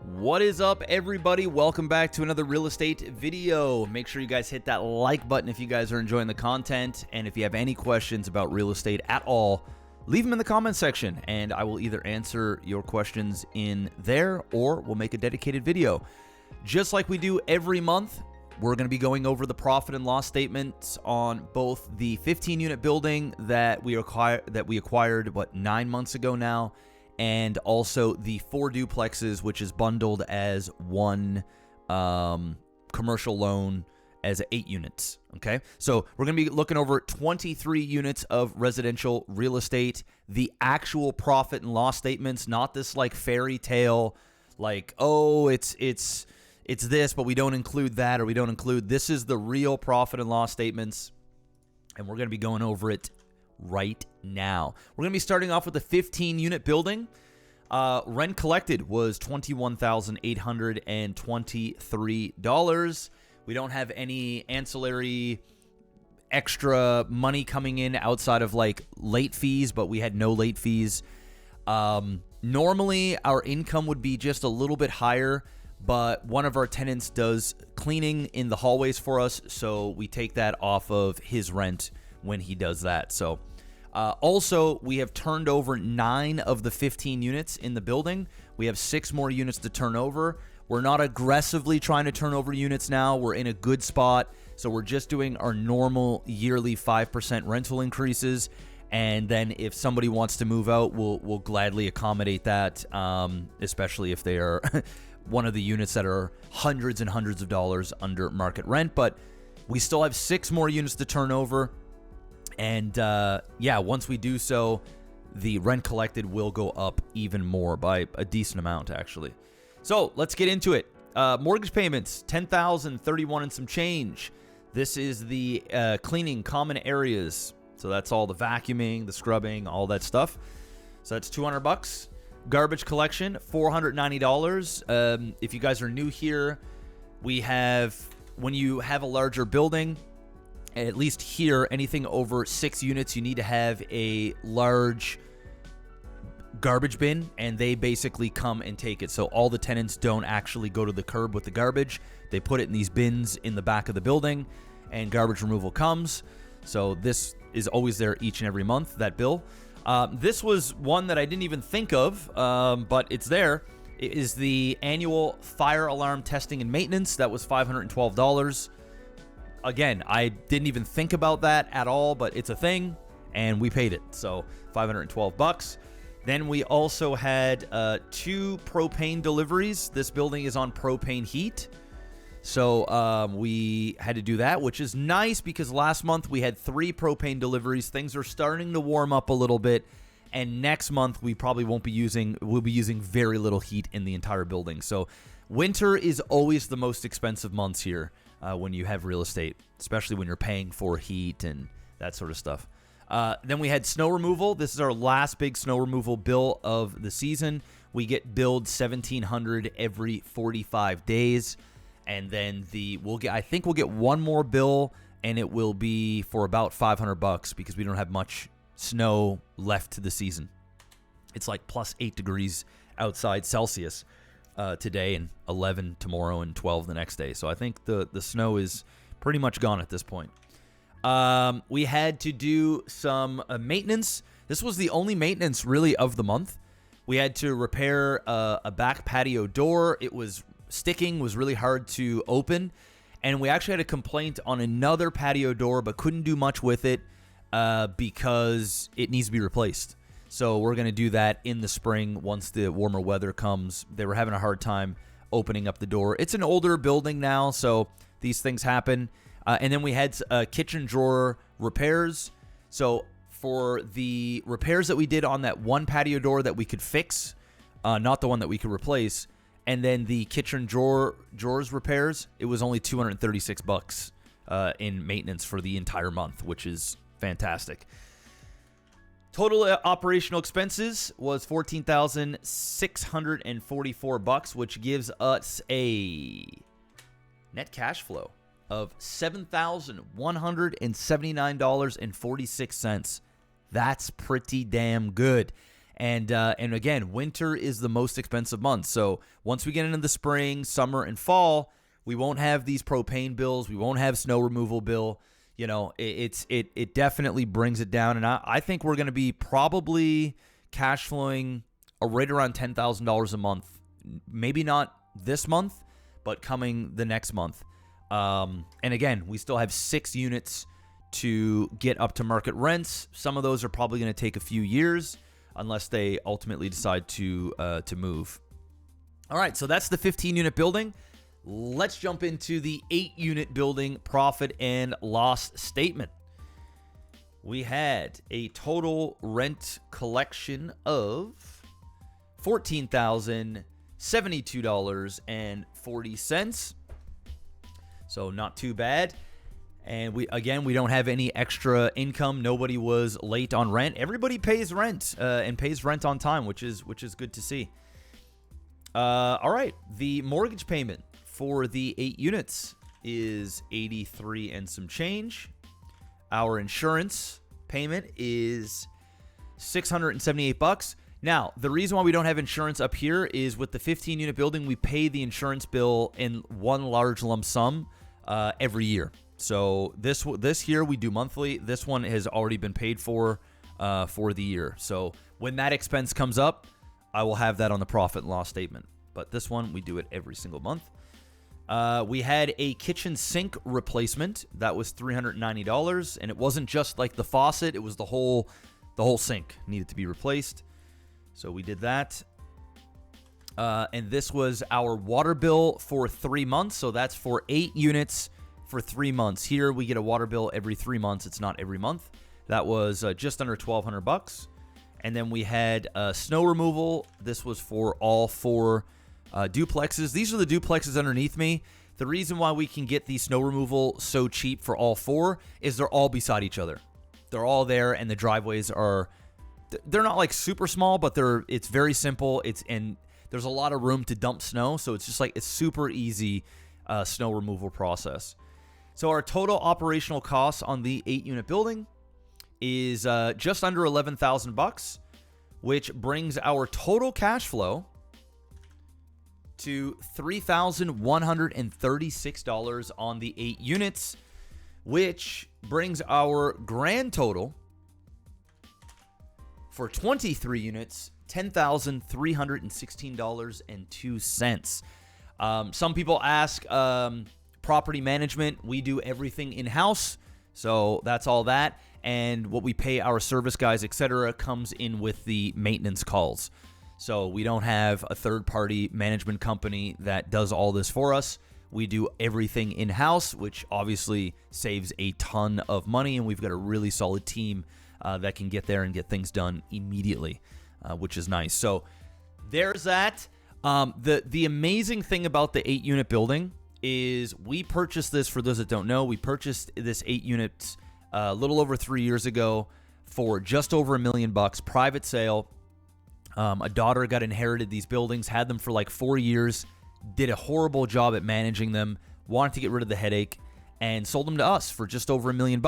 What is up, everybody? Welcome back to another real estate video. Make sure you guys hit that like button if you guys are enjoying the content. And if you have any questions about real estate at all, leave them in the comment section and I will either answer your questions in there or we'll make a dedicated video. Just like we do every month, we're going to be going over the profit and loss statements on both the 15-unit building that we acquired 9 months ago now, and also the 4 duplexes, which is bundled as one commercial loan as 8 units. Okay, so we're going to be looking over 23 units of residential real estate, the actual profit and loss statements, not this like fairy tale, like, oh, it's this, but we don't include that, or we don't include. This is the real profit and loss statements, and we're going to be going over it right now. We're going to be starting off with the 15-unit building. Rent collected was $21,823. We don't have any ancillary extra money coming in outside of like late fees, but we had no late fees. Normally, our income would be just a little bit higher, but one of our tenants does cleaning in the hallways for us, so we take that off of his rent when he does that. So also, we have turned over 9 of the 15 units in the building. We have 6 more units to turn over. We're not aggressively trying to turn over units now. We're in a good spot, so we're just doing our normal yearly 5% rental increases. And then if somebody wants to move out, we'll gladly accommodate that, especially if they are one of the units that are hundreds and hundreds of dollars under market rent. But we still have 6 more units to turn over. And once we do so, the rent collected will go up even more by a decent amount, actually. So let's get into it. Mortgage payments, $10,031 and some change. This is the cleaning common areas. So that's all the vacuuming, the scrubbing, all that stuff. So that's $200. Garbage collection, $490. If you guys are new here, we have, when you have a larger building, at least here, anything over 6 units, you need to have a large garbage bin, and they basically come and take it. So all the tenants don't actually go to the curb with the garbage. They put it in these bins in the back of the building, and garbage removal comes. So this is always there each and every month, that bill. This was one that I didn't even think of, but it's there. It is the annual fire alarm testing and maintenance. That was $512. Again, I didn't even think about that at all, but it's a thing, and we paid it. So $512. Then we also had 2 propane deliveries. This building is on propane heat. So we had to do that, which is nice because last month we had 3 propane deliveries. Things are starting to warm up a little bit. And next month we probably we'll be using very little heat in the entire building. So winter is always the most expensive months here. When you have real estate, especially when you're paying for heat and that sort of stuff. Then we had snow removal. This is our last big snow removal bill of the season. We get billed $1,700 every 45 days, and then I think we'll get one more bill, and it will be for about $500 because we don't have much snow left to the season. It's like plus 8 degrees outside Celsius. Today, and 11 tomorrow, and 12 the next day. So I think the snow is pretty much gone at this point. We had to do some maintenance. This was the only maintenance really of the month. We had to repair a back patio door. It was sticking, was really hard to open. And we actually had a complaint on another patio door, but couldn't do much with it because it needs to be replaced. So we're going to do that in the spring once the warmer weather comes. They were having a hard time opening up the door. It's an older building now, so these things happen. And then we had kitchen drawer repairs. So for the repairs that we did on that one patio door that we could fix, not the one that we could replace, and then the kitchen drawers repairs, it was only $236 in maintenance for the entire month, which is fantastic. Total operational expenses was $14,644, which gives us a net cash flow of $7,179.46. That's pretty damn good. And again, winter is the most expensive month. So once we get into the spring, summer, and fall, we won't have these propane bills. We won't have snow removal bill. You know, it definitely brings it down. And I think we're going to be probably cash flowing right around $10,000 a month. Maybe not this month, but coming the next month. And again, we still have 6 units to get up to market rents. Some of those are probably going to take a few years unless they ultimately decide to move. All right, so that's the 15-unit building. Let's jump into the 8-unit building profit and loss statement. We had a total rent collection of $14,072.40. So not too bad. And we don't have any extra income. Nobody was late on rent. Everybody pays rent and pays rent on time, which is good to see. All right, the mortgage payment for the 8 units is $83 and some change. Our insurance payment is $678. Now, the reason why we don't have insurance up here is with the 15-unit building, we pay the insurance bill in one large lump sum every year. So this year we do monthly. This one has already been paid for the year. So when that expense comes up, I will have that on the profit and loss statement. But this one, we do it every single month. We had a kitchen sink replacement. That was $390. And it wasn't just like the faucet. It was the whole sink needed to be replaced. So we did that. And this was our water bill for 3 months. So that's for 8 units for 3 months. Here we get a water bill every 3 months. It's not every month. That was just under $1,200. And then we had snow removal. This was for all 4 duplexes. These are the duplexes underneath me. The reason why we can get the snow removal so cheap for all 4 is they're all beside each other. They're all there, and the driveways they're not like super small, but it's very simple. And there's a lot of room to dump snow, so it's just like it's super easy snow removal process. So our total operational costs on the 8-unit building is just under $11,000, which brings our total cash flow to $3,136 on the 8 units, which brings our grand total for 23 units, $10,316.02. Some people ask, property management, we do everything in-house, so that's all that. And what we pay our service guys, etc., comes in with the maintenance calls. So we don't have a third-party management company that does all this for us. We do everything in-house, which obviously saves a ton of money, and we've got a really solid team that can get there and get things done immediately, which is nice. So there's that. The amazing thing about the 8-unit building is we purchased this, for those that don't know, we purchased this 8 units a little over 3 years ago for just over $1 million, private sale. A daughter got inherited these buildings, had them for like 4 years, did a horrible job at managing them, wanted to get rid of the headache, and sold them to us for just over $1 million.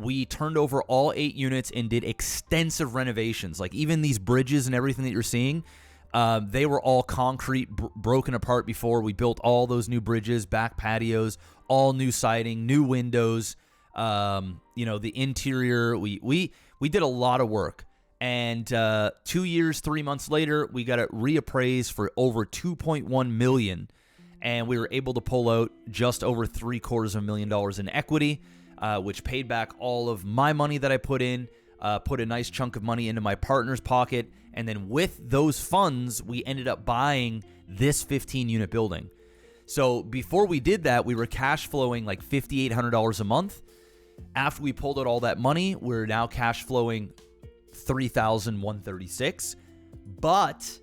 We turned over all 8 units and did extensive renovations. Like even these bridges and everything that you're seeing, they were all concrete, broken apart before. We built all those new bridges, back patios, all new siding, new windows. The interior. We did a lot of work. And 2 years, 3 months later, we got it reappraised for over $2.1 million, and we were able to pull out just over $750,000 in equity, which paid back all of my money that I put in, put a nice chunk of money into my partner's pocket, and then with those funds, we ended up buying this 15-unit building. So before we did that, we were cash flowing like $5,800 a month. After we pulled out all that money, we're now cash flowing $3,136, but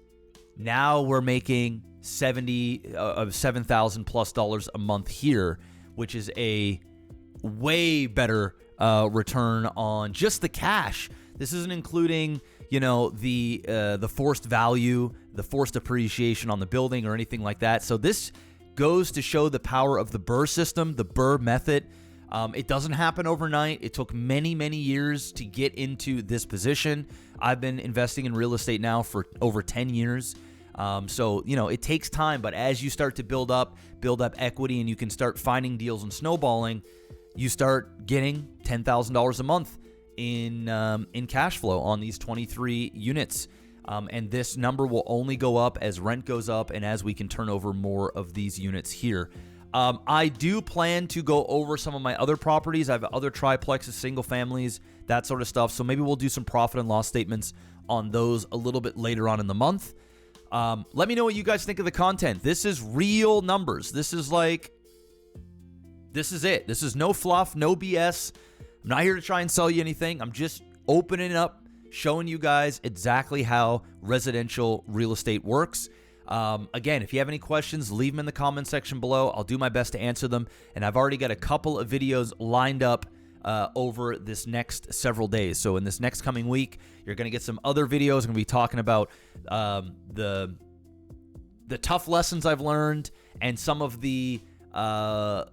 now we're making $7,000 plus a month here, which is a way better return on just the cash. This isn't including, the forced value, the forced appreciation on the building or anything like that. So this goes to show the power of the BRRRR system, the BRRRR method. It doesn't happen overnight. It took many, many years to get into this position. I've been investing in real estate now for over 10 years. So, it takes time, but as you start to build up equity and you can start finding deals and snowballing, you start getting $10,000 a month in cash flow on these 23 units. And this number will only go up as rent goes up and as we can turn over more of these units here. I do plan to go over some of my other properties. I have other triplexes, single families, that sort of stuff. So maybe we'll do some profit and loss statements on those a little bit later on in the month. Let me know what you guys think of the content. This is real numbers. This is it. This is no fluff, no BS. I'm not here to try and sell you anything. I'm just opening up, showing you guys exactly how residential real estate works. Again, if you have any questions, leave them in the comment section below. I'll do my best to answer them. And I've already got a couple of videos lined up over this next several days. So in this next coming week, you're going to get some other videos. I'm going to be talking about the tough lessons I've learned and some of the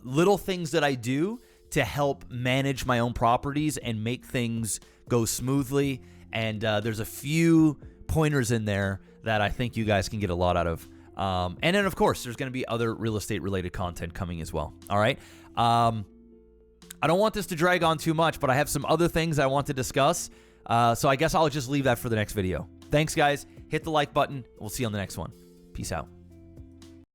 little things that I do to help manage my own properties and make things go smoothly. And there's a few pointers in there that I think you guys can get a lot out of. And then, of course, there's going to be other real estate-related content coming as well. All right? I don't want this to drag on too much, but I have some other things I want to discuss. So I guess I'll just leave that for the next video. Thanks, guys. Hit the like button. We'll see you on the next one. Peace out.